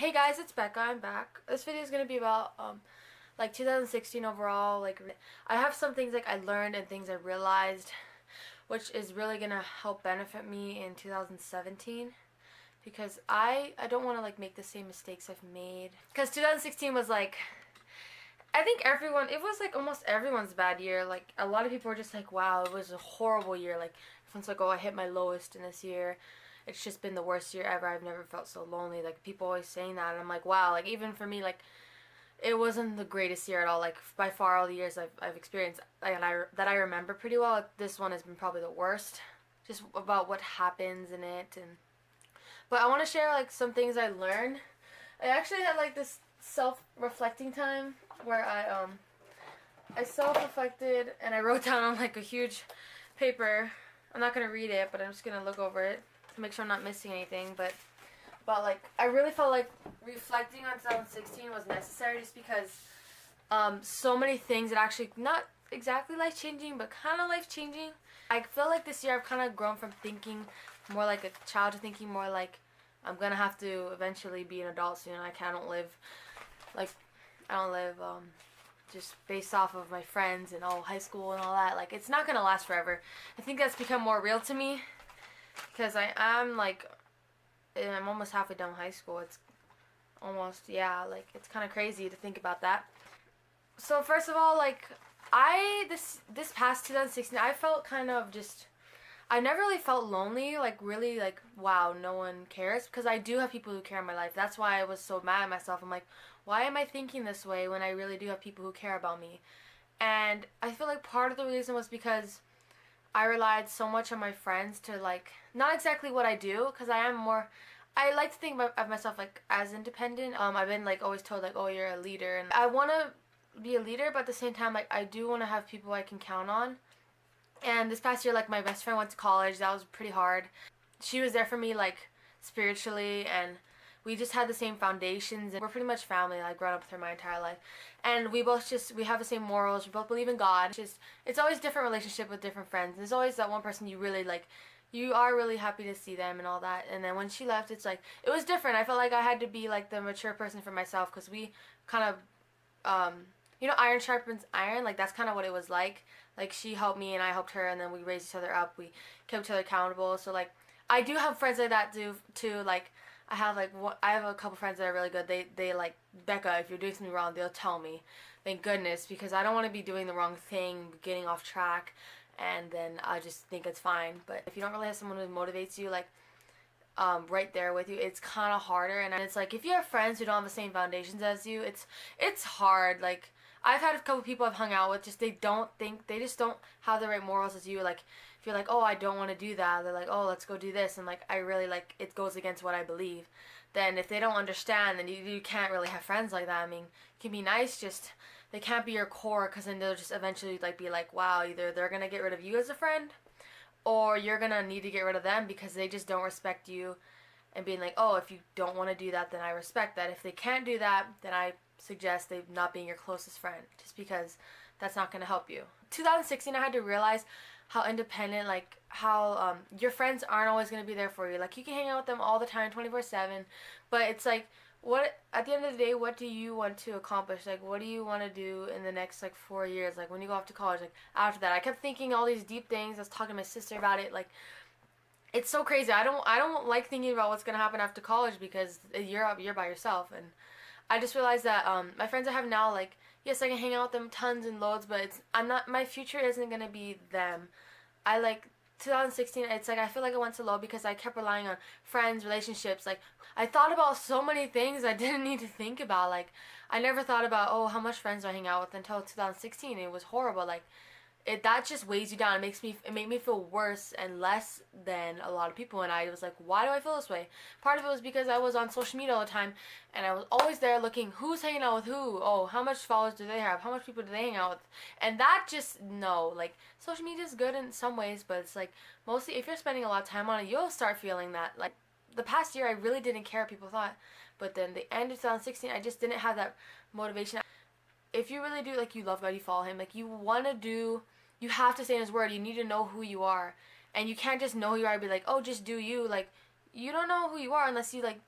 Hey guys, it's Becca. I'm back. This video is gonna be about like 2016 overall. Like I have some things like I learned and things I realized, which is really gonna help benefit me in 2017 because I don't want to like make the same mistakes I've made. Because 2016 was like I think it was like almost everyone's bad year. Like a lot of people were just like, wow, it was a horrible year. Like everyone's like, oh, I hit my lowest in this year. It's just been the worst year ever. I've never felt so lonely. Like people always saying that, and I'm like, wow. Like even for me, like it wasn't the greatest year at all. Like by far, all the years I've experienced, and that I remember pretty well. This one has been probably the worst. Just about what happens in it, but I want to share like some things I learned. I actually had like this self-reflecting time where I self-reflected and I wrote down on like a huge paper. I'm not gonna read it, but I'm just gonna look over it to make sure I'm not missing anything. But like I really felt like reflecting on 2016 was necessary just because so many things that actually not exactly life changing but kind of life changing. I feel like this year I've kind of grown from thinking more like a child to thinking more like I'm gonna have to eventually be an adult soon. I don't live like I don't live just based off of my friends and high school and all that. Like it's not gonna last forever. I think that's become more real to me because I'm almost halfway done high school. It's almost like it's kind of crazy to think about that. So first of all, like this past 2016, I felt kind of just I never really felt lonely, like really like wow, no one cares, because I do have people who care in my life. That's why I was so mad at myself. I'm like, why am I thinking this way when I really do have people who care about me? And I feel like part of the reason was because I relied so much on my friends to like not exactly what I do, because I like to think of myself like as independent. I've been like always told like, oh, you're a leader, and I want to be a leader, but at the same time like I do want to have people I can count on. And this past year, like my best friend went to college. That was pretty hard. She was there for me like spiritually, and we just had the same foundations, and we're pretty much family. Like grown up with her my entire life, and we have the same morals. We both believe in God. It's always different relationship with different friends. There's always that one person you really like. You are really happy to see them and all that. And then when she left, it's like it was different. I felt like I had to be like the mature person for myself, because we kind of iron sharpens iron. Like that's kind of what it was like. Like she helped me and I helped her, and then we raised each other up. We kept each other accountable. So like I do have friends like that too. Like I have a couple friends that are really good. They like, Becca, if you're doing something wrong, they'll tell me. Thank goodness, because I don't want to be doing the wrong thing, getting off track, and then I just think it's fine. But if you don't really have someone who motivates you, like right there with you, it's kind of harder. And it's like if you have friends who don't have the same foundations as you, it's hard. Like I've had a couple people I've hung out with, they just don't have the right morals as you. Like if you're like, oh, I don't want to do that, they're like, oh, let's go do this, and like I really like it goes against what I believe. Then if they don't understand, then you can't really have friends like that. I mean, it can be nice, just they can't be your core, because then they'll just eventually like be like, wow, either they're gonna get rid of you as a friend, or you're gonna need to get rid of them because they just don't respect you, and being like, oh, if you don't want to do that, then I respect that. If they can't do that, then I suggest they not being your closest friend, just because that's not going to help you. 2016, I had to realize how independent, like how your friends aren't always going to be there for you. Like you can hang out with them all the time, 24/7, but it's like, what at the end of the day, what do you want to accomplish? Like what do you want to do in the next like 4 years? Like when you go off to college, like after that, I kept thinking all these deep things. I was talking to my sister about it. Like it's so crazy. I don't like thinking about what's going to happen after college, because you're by yourself. And I just realized that my friends I have now, like, yes, I can hang out with them tons and loads, but my future isn't going to be them. I like 2016, it's like I feel like I went so low because I kept relying on friends, relationships. Like I thought about so many things I didn't need to think about. Like I never thought about, oh, how much friends do I hang out with until 2016. It was horrible. Like that just weighs you down. It made me feel worse and less than a lot of people, and I was like, why do I feel this way? Part of it was because I was on social media all the time, and I was always there looking who's hanging out with who. Oh, how much followers do they have? How much people do they hang out with? And that just, no, like social media is good in some ways, but it's like mostly if you're spending a lot of time on it, you'll start feeling that. Like the past year I really didn't care what people thought, but then the end of 2016 I just didn't have that motivation. If you really do, like, you love God, you follow him, like you have to stay in his word. You need to know who you are, and you can't just know who you are and be like, oh, just do you. Like you don't know who you are unless you like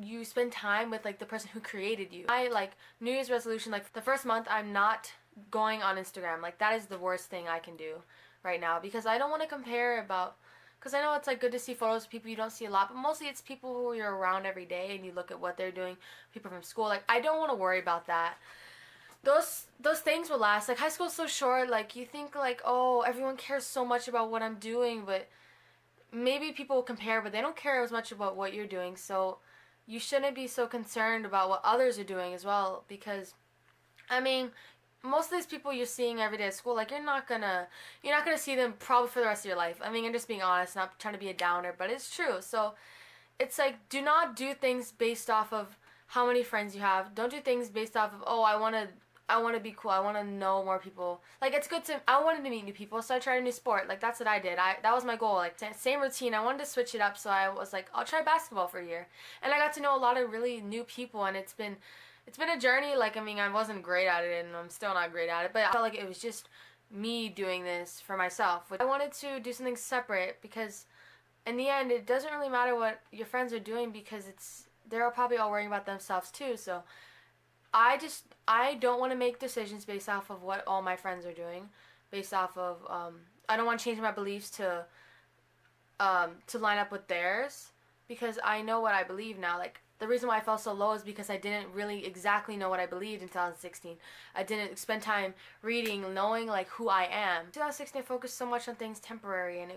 you spend time with like the person who created you. I like New Year's resolution, like the first month I'm not going on Instagram. Like that is the worst thing I can do right now, because I don't want to compare about, because I know it's like good to see photos of people you don't see a lot, but mostly it's people who you're around every day and you look at what they're doing, people from school. Like I don't want to worry about that. Those things will last. Like high school's so short. Like you think like, oh, everyone cares so much about what I'm doing, but maybe people will compare, but they don't care as much about what you're doing. So you shouldn't be so concerned about what others are doing as well, because I mean, most of these people you're seeing every day at school, like you're not gonna see them probably for the rest of your life. I mean, I'm just being honest, not trying to be a downer, but it's true. So it's like, do not do things based off of how many friends you have. Don't do things based off of, oh, I want to be cool. I want to know more people. Like it's good to, I wanted to meet new people, so I tried a new sport. Like that's what I did. That was my goal. Like same routine. I wanted to switch it up, so I was like, I'll try basketball for a year. And I got to know a lot of really new people, and it's been a journey. Like I mean, I wasn't great at it, and I'm still not great at it, but I felt like it was just me doing this for myself. I wanted to do something separate, because in the end, it doesn't really matter what your friends are doing, because they're probably all worrying about themselves too. So I don't want to make decisions based off of what all my friends are doing, based off of I don't want to change my beliefs to line up with theirs, because I know what I believe now. Like the reason why I felt so low is because I didn't really exactly know what I believed in 2016. I didn't spend time reading, knowing like who I am. 2016 I focused so much on things temporary, and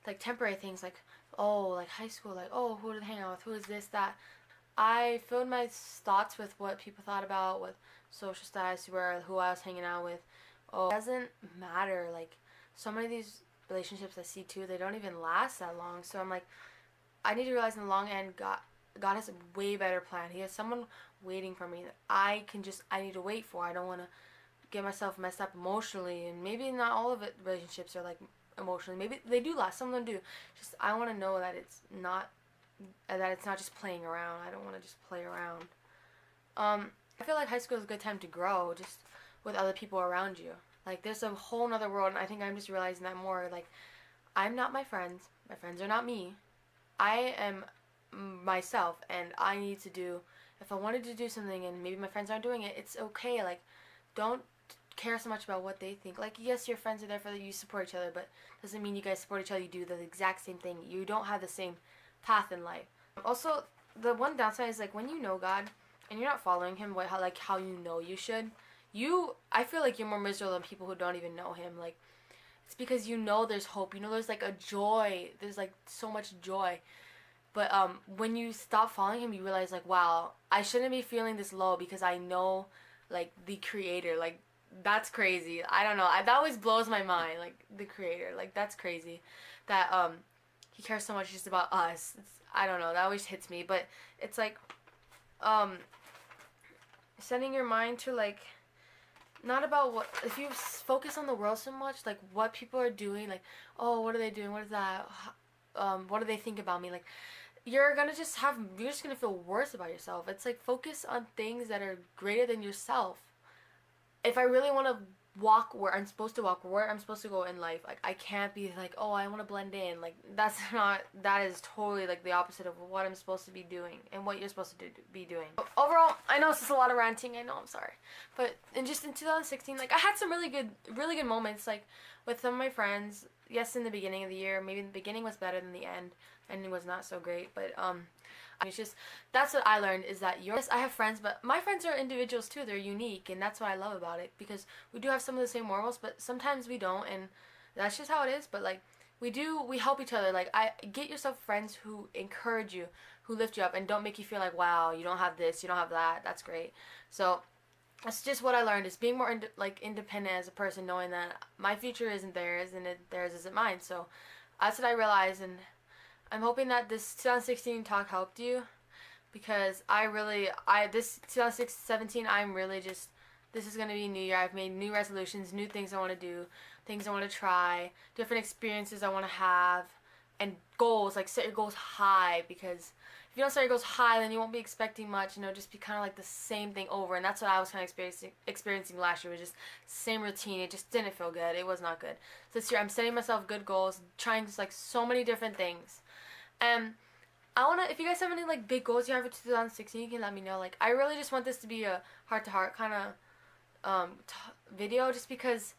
like temporary things like, oh, like high school, like, oh, who to hang out with, who is this, that. I filled my thoughts with what people thought about, with social status, who I was hanging out with. Oh, it doesn't matter. Like so many of these relationships I see too, they don't even last that long. So I'm like, I need to realize in the long end, God has a way better plan. He has someone waiting for me that I need to wait for. I don't want to get myself messed up emotionally, and maybe not all of it relationships are like emotionally. Maybe they do last. Some of them do. Just I want to know that it's not just playing around. I don't want to just play around. I feel like high school is a good time to grow, just with other people around you. Like there's a whole nother world, and I think I'm just realizing that more. Like I'm not my friends are not me. I am myself, and I need to do, if I wanted to do something and maybe my friends aren't doing it, it's okay. Like don't care so much about what they think. Like yes, your friends are there for you, support each other, but doesn't mean you guys support each other. You do the exact same thing. You don't have the same path in life. Also, the one downside is like when you know God and you're not following him how you know you should, I feel like you're more miserable than people who don't even know him. Like it's because you know there's hope, you know there's like a joy, there's like so much joy. But when you stop following him, you realize like, wow, I shouldn't be feeling this low, because I know like the creator. Like that's crazy. I don't know. That always blows my mind. Like the creator. Like that's crazy. That he cares so much just about us. I don't know. That always hits me. But it's like sending your mind to like, not about what, if you focus on the world so much, like what people are doing, like, oh, what are they doing? What is that? What do they think about me? Like you're just gonna feel worse about yourself. It's like focus on things that are greater than yourself. If I really want to walk where I'm supposed to walk, where I'm supposed to go in life, like I can't be like, oh, I want to blend in. Like that is totally like the opposite of what I'm supposed to be doing and what you're supposed to be doing. Overall, I know it's just a lot of ranting. I know, I'm sorry, but in 2016, like I had some really good moments, like with some of my friends. Yes, in the beginning of the year, maybe the beginning was better than the end. Ending was not so great, but it's just, that's what I learned, is that yes, I have friends, but my friends are individuals too. They're unique, and that's what I love about it, because we do have some of the same morals, but sometimes we don't, and that's just how it is. But like we help each other. Like get yourself friends who encourage you, who lift you up, and don't make you feel like, wow, you don't have this, you don't have that. That's great. So that's just what I learned, is being more independent as a person, knowing that my future isn't theirs and theirs isn't mine. So that's what I realized, and I'm hoping that this 2016 talk helped you, because this 2017, I'm really just, this is going to be New Year. I've made new resolutions, new things I want to do, things I want to try, different experiences I want to have, and goals. Like set your goals high, because if you don't set your goals high, then you won't be expecting much, just be kind of like the same thing over. And that's what I was kind of experiencing last year, was just same routine. It just didn't feel good. It was not good. So this year I'm setting myself good goals, trying like so many different things. And if you guys have any like big goals you have for 2016, you can let me know. Like, I really just want this to be a heart to heart kind of video, just because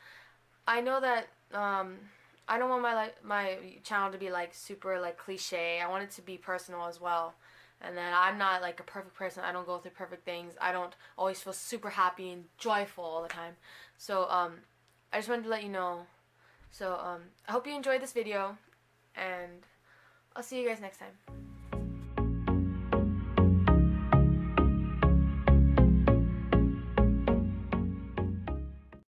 I know that I don't want my channel to be like super like cliche. I want it to be personal as well. And then I'm not like a perfect person. I don't go through perfect things. I don't always feel super happy and joyful all the time. So I just wanted to let you know. So I hope you enjoyed this video, and I'll see you guys next time.